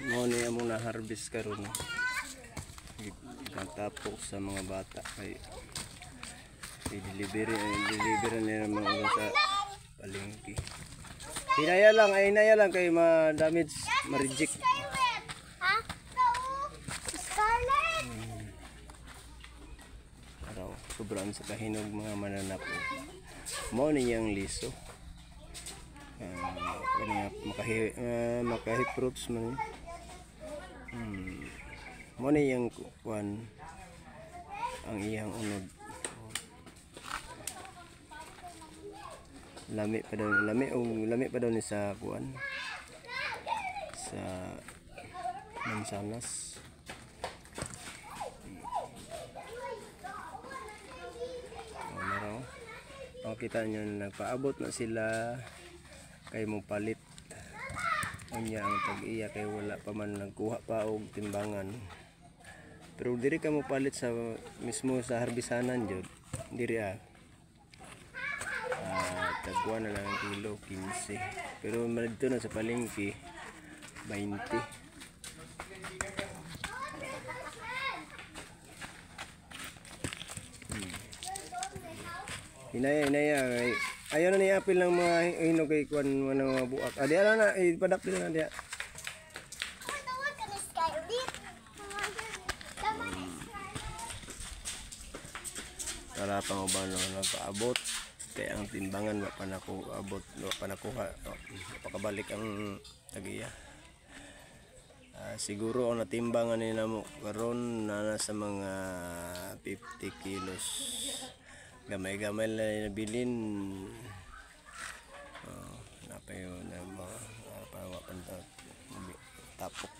Mo ni amo na harvest karon. Natapok sa mga bata kay delivery nila mga sa palengke. Inaya lang kay ma-damage, ma-reject. Ha? Scarlet. Araw, sobrang sa kahinog mga mananap. Mo ni yang liso. Makahi fruits man. Mo ni yang kuan ang iyang unod. Lami pa daw ni sa kuan sa mansanas. Kita nyo nagpaabot na sila kay mo palit unya ang tag-iya kay wala pa man nagkuha pa og timbangan, pero diri ka mo palit sa mismo sa harbisanan jud diri tagwa na lang ang kilo 15, pero dito na sa palengke 20. Inaya ayaw na ni apil ng mga hinog kay kuan mga buak. Adi ala na ipadak din na dia. Para pangubano nagpaabot kay ang timbangan wa pa nako abot, wa pa nakuha, pakabalik ang tagiya. Siguro ang natimbangan nila mo karon na sa mga 50 kilos. Gamay-gamay na nabilin. Napayo na mga tapok.